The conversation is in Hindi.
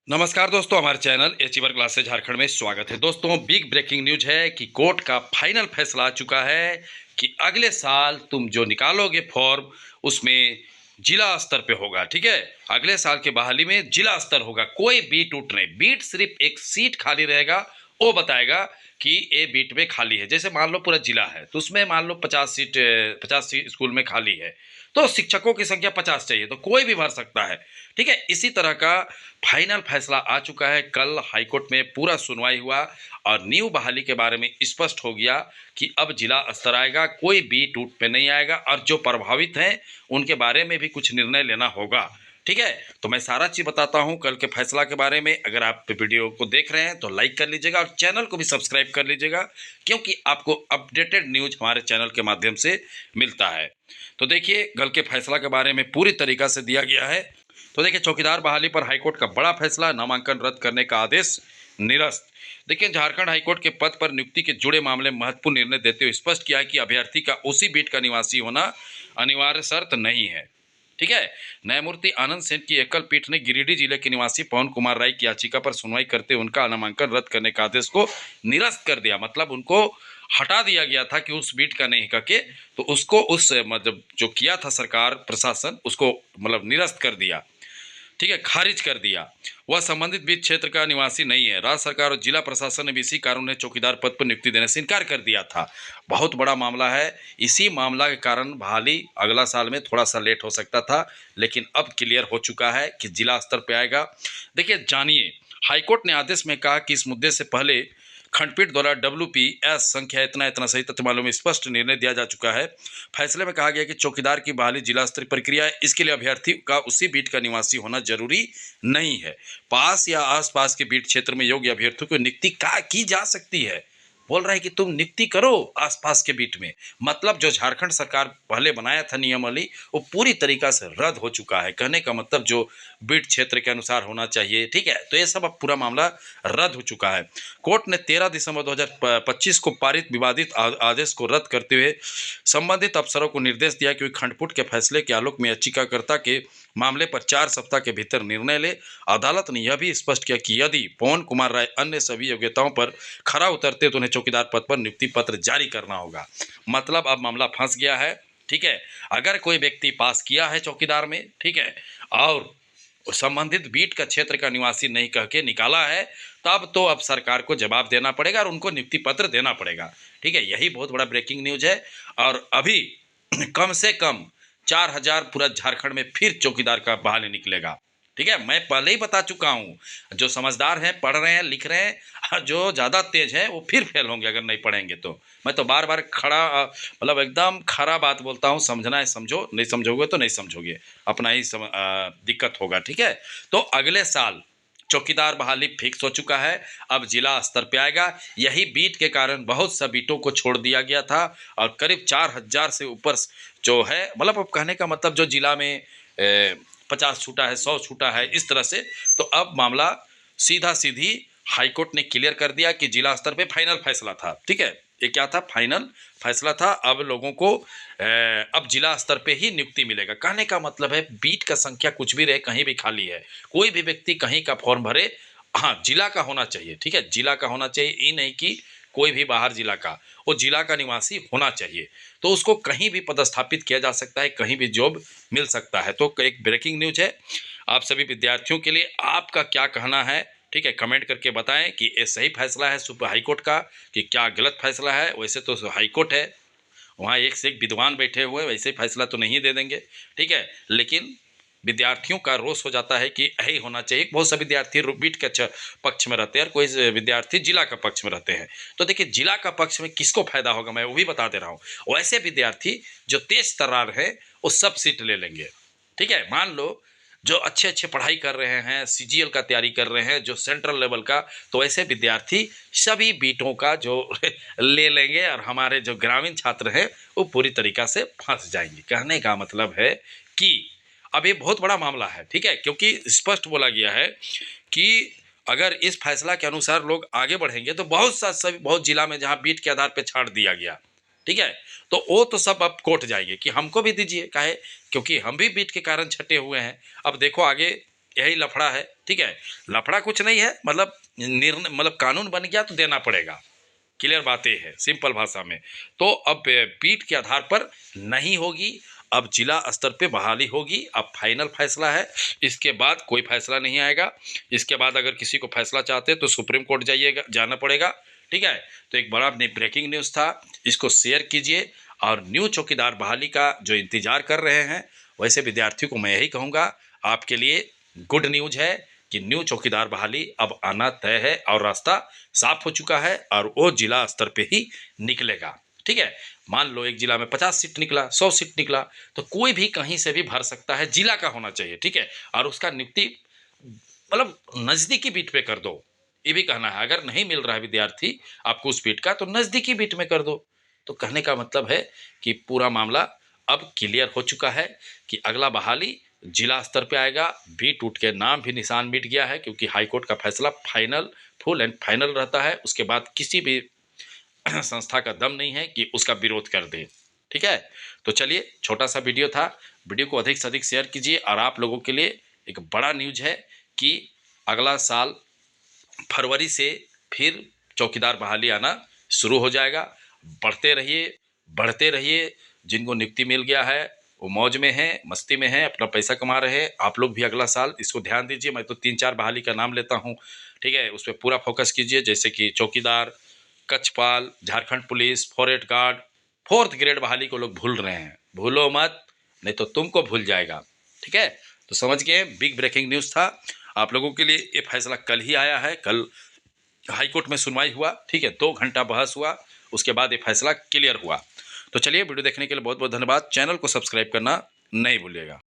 नमस्कार दोस्तों, हमारे चैनल अचीवर क्लासेस झारखंड में स्वागत है। दोस्तों, बिग ब्रेकिंग न्यूज है कि कोर्ट का फाइनल फैसला आ चुका है कि अगले साल तुम जो निकालोगे फॉर्म उसमें जिला स्तर पे होगा। ठीक है, अगले साल के बहाली में जिला स्तर होगा, कोई बीट उठ नहीं। बीट सिर्फ एक सीट खाली रहेगा, वो बताएगा कि ये बीट में खाली है। जैसे मान लो पूरा जिला है तो उसमें मान लो 50 सीट, 50 सीट स्कूल में खाली है तो शिक्षकों की संख्या 50 चाहिए तो कोई भी भर सकता है। ठीक है, इसी तरह का फाइनल फैसला आ चुका है। कल हाईकोर्ट में पूरा सुनवाई हुआ और न्यू बहाली के बारे में स्पष्ट हो गया कि अब जिला स्तर आएगा, कोई बी टूट पे नहीं आएगा और जो प्रभावित हैं उनके बारे में भी कुछ निर्णय लेना होगा। ठीक है, तो मैं सारा चीज बताता हूं कल के फैसला के बारे में। अगर आप वीडियो को देख रहे हैं तो लाइक कर लीजिएगा और चैनल को भी सब्सक्राइब कर लीजिएगा, क्योंकि आपको अपडेटेड न्यूज हमारे चैनल के माध्यम से मिलता है। तो देखिए, कल के फैसला के बारे में पूरी तरीका से दिया गया है। तो देखिए, चौकीदार बहाली पर हाईकोर्ट का बड़ा फैसला, नामांकन रद्द करने का आदेश निरस्त। देखिए, झारखंड हाईकोर्ट के पद पर नियुक्ति के जुड़े मामले में महत्वपूर्ण निर्णय देते हुए स्पष्ट किया है कि अभ्यर्थी का उसी बीट का निवासी होना अनिवार्य शर्त नहीं है। ठीक है, न्यायमूर्ति आनंद सेन की एकल पीठ ने गिरिडीह जिले के निवासी पवन कुमार राय की याचिका पर सुनवाई करते हुए उनका नामांकन रद्द करने का आदेश को निरस्त कर दिया। मतलब उनको हटा दिया गया था कि उस बीट का नहीं करके, तो उसको उस मतलब जो किया था सरकार प्रशासन उसको मतलब निरस्त कर दिया। ठीक है, खारिज कर दिया। वह संबंधित बीट क्षेत्र का निवासी नहीं है। राज्य सरकार और जिला प्रशासन ने भी इसी कारण उन्हें चौकीदार पद पर नियुक्ति देने से इनकार कर दिया था। बहुत बड़ा मामला है। इसी मामला के कारण बहाली अगला साल में थोड़ा सा लेट हो सकता था, लेकिन अब क्लियर हो चुका है कि जिला स्तर पे आएगा। देखिए, जानिए, हाईकोर्ट ने आदेश में कहा कि इस मुद्दे से पहले खंडपीठ द्वारा WPS संख्या इतना इतना सही तथ्य मालूम में स्पष्ट निर्णय दिया जा चुका है। फैसले में कहा गया कि चौकीदार की बहाली जिला स्तरीय प्रक्रिया है, इसके लिए अभ्यर्थी का उसी बीट का निवासी होना जरूरी नहीं है। पास या आसपास के बीट क्षेत्र में योग्य अभ्यर्थियों को नियुक्ति का की जा सकती है। बोल रहा है कि तुम नियुक्ति करो आसपास के बीट में। मतलब जो झारखंड सरकार पहले बनाया था नियमावली, वो पूरी तरीका से रद्द हो चुका है। कहने का मतलब जो बीट क्षेत्र के अनुसार होना चाहिए। ठीक है, तो ये सब अब पूरा मामला रद्द हो चुका है। कोर्ट ने 13 दिसंबर 2025 को पारित विवादित आदेश को रद्द करते हुए संबंधित अफसरों को निर्देश दिया कि वे खंडपीठ के फैसले के आलोक में याचिकाकर्ता के मामले पर 4 सप्ताह के भीतर निर्णय ले। अदालत ने यह भी स्पष्ट किया कि यदि पवन कुमार राय अन्य सभी योग्यताओं पर खरा उतरते तो उन्हें चौकीदार पद पर नियुक्ति पत्र जारी करना होगा। मतलब अब मामला फंस गया है। ठीक है, अगर कोई व्यक्ति पास किया है चौकीदार में, ठीक है, और संबंधित बीट का क्षेत्र का निवासी नहीं कह के निकाला है, तब तो अब सरकार को जवाब देना पड़ेगा और उनको नियुक्ति पत्र देना पड़ेगा। ठीक है, यही बहुत बड़ा ब्रेकिंग न्यूज है। और अभी कम से कम 4,000 पूरा झारखंड में फिर चौकीदार का बहाली निकलेगा। ठीक है, मैं पहले ही बता चुका हूँ। जो समझदार हैं, पढ़ रहे हैं, लिख रहे हैं, और जो ज़्यादा तेज हैं वो फिर फेल होंगे अगर नहीं पढ़ेंगे तो। मैं तो बार बार खड़ा मतलब एकदम खरा बात बोलता हूँ। समझना है समझो, नहीं समझोगे तो नहीं समझोगे, अपना ही दिक्कत होगा। ठीक है, तो अगले साल चौकीदार बहाली फिक्स हो चुका है, अब जिला स्तर पे आएगा। यही बीट के कारण बहुत सा बीटों को छोड़ दिया गया था और करीब 4,000 से ऊपर जो है, मतलब अब कहने का मतलब जो जिला में 50 छूटा है, 100 छूटा है, इस तरह से। तो अब मामला सीधा सीधी हाईकोर्ट ने क्लियर कर दिया कि जिला स्तर पे फाइनल फैसला था। ठीक है, ये क्या था? फाइनल फैसला था। अब लोगों को अब जिला स्तर पे ही नियुक्ति मिलेगा। कहने का मतलब है बीट का संख्या कुछ भी रहे, कहीं भी खाली है, कोई भी व्यक्ति कहीं का फॉर्म भरे, हाँ जिला का होना चाहिए। ठीक है, जिला का होना चाहिए, ये नहीं कि कोई भी बाहर जिला का, वो जिला का निवासी होना चाहिए। तो उसको कहीं भी पदस्थापित किया जा सकता है, कहीं भी जॉब मिल सकता है। तो एक ब्रेकिंग न्यूज है आप सभी विद्यार्थियों के लिए। आपका क्या कहना है? ठीक है, कमेंट करके बताएं कि ये सही फैसला है सुप्रीम हाईकोर्ट का कि क्या गलत फैसला है। वैसे तो हाईकोर्ट है, वहाँ एक से एक विद्वान बैठे हुए, वैसे फैसला तो नहीं दे देंगे। ठीक है, लेकिन विद्यार्थियों का रोष हो जाता है कि यही होना चाहिए। बहुत से विद्यार्थी बीट के पक्ष में रहते हैं और कोई विद्यार्थी जिला का पक्ष में रहते हैं। तो देखिए, जिला का पक्ष में किसको फायदा होगा मैं वो भी बता दे रहा हूँ। वैसे विद्यार्थी जो तेज तर्रार है वो सब सीट ले लेंगे। ठीक है, मान लो जो अच्छे अच्छे पढ़ाई कर रहे हैं, CGL का तैयारी कर रहे हैं, जो सेंट्रल लेवल का, तो ऐसे विद्यार्थी सभी बीटों का जो ले लेंगे और हमारे जो ग्रामीण छात्र हैं वो पूरी तरीका से फंस जाएंगे। कहने का मतलब है कि अब ये बहुत बड़ा मामला है। ठीक है, क्योंकि स्पष्ट बोला गया है कि अगर इस फैसला के अनुसार लोग आगे बढ़ेंगे तो बहुत सा सभी बहुत जिला में जहाँ बीट के आधार पर छाड़ दिया गया, ठीक है, तो वो तो सब अब कोर्ट जाएंगे कि हमको भी दीजिए, काहे, क्योंकि हम भी बीट के कारण छटे हुए हैं। अब देखो आगे यही लफड़ा है। ठीक है, लफड़ा कुछ नहीं है, मतलब निर्णय, मतलब कानून बन गया तो देना पड़ेगा। क्लियर बातें है सिंपल भाषा में। तो अब पीठ के आधार पर नहीं होगी, अब जिला स्तर पे बहाली होगी। अब फाइनल फैसला है, इसके बाद कोई फैसला नहीं आएगा। इसके बाद अगर किसी को फैसला चाहते हैं तो सुप्रीम कोर्ट जाइएगा, जाना पड़ेगा। ठीक है, तो एक बड़ा ब्रेकिंग न्यूज़ था, इसको शेयर कीजिए। और न्यू चौकीदार बहाली का जो इंतजार कर रहे हैं, वैसे विद्यार्थियों को मैं यही कहूँगा, आपके लिए गुड न्यूज है कि न्यू चौकीदार बहाली अब आना तय है और रास्ता साफ हो चुका है और वो जिला स्तर पे ही निकलेगा। ठीक है, मान लो एक जिला में 50 सीट निकला, 100 सीट निकला, तो कोई भी कहीं से भी भर सकता है, जिला का होना चाहिए। ठीक है, और उसका नियुक्ति मतलब नजदीकी बीट पे कर दो, ये भी कहना है। अगर नहीं मिल रहा है विद्यार्थी आपको उस बीट का, तो नजदीकी बीट में कर दो। तो कहने का मतलब है कि पूरा मामला अब क्लियर हो चुका है कि अगला बहाली जिला स्तर पे आएगा। बीट उठ के नाम भी निशान मिट गया है, क्योंकि हाईकोर्ट का फैसला फाइनल, फुल एंड फाइनल रहता है। उसके बाद किसी भी संस्था का दम नहीं है कि उसका विरोध कर दे। ठीक है, तो चलिए, छोटा सा वीडियो था, वीडियो को अधिक से अधिक शेयर कीजिए। और आप लोगों के लिए एक बड़ा न्यूज है कि अगला साल फरवरी से फिर चौकीदार बहाली आना शुरू हो जाएगा। बढ़ते रहिए, बढ़ते रहिए। जिनको नियुक्ति मिल गया है वो मौज में है, मस्ती में है, अपना पैसा कमा रहे हैं। आप लोग भी अगला साल इसको ध्यान दीजिए। मैं तो 3-4 बहाली का नाम लेता हूँ। ठीक है, उस पर पूरा फोकस कीजिए, जैसे कि चौकीदार, कक्षपाल, Jharkhand police, forest guard, 4th grade बहाली को लोग भूल रहे हैं। भूलो मत, नहीं तो तुमको भूल जाएगा। ठीक है, तो समझ गए, बिग ब्रेकिंग न्यूज़ था आप लोगों के लिए। ये फैसला कल ही आया है, कल हाईकोर्ट में सुनवाई हुआ। ठीक है, 2 घंटा बहस हुआ, उसके बाद ये फैसला क्लियर हुआ। तो चलिए, वीडियो देखने के लिए बहुत बहुत धन्यवाद। चैनल को सब्सक्राइब करना नहीं भूलिएगा।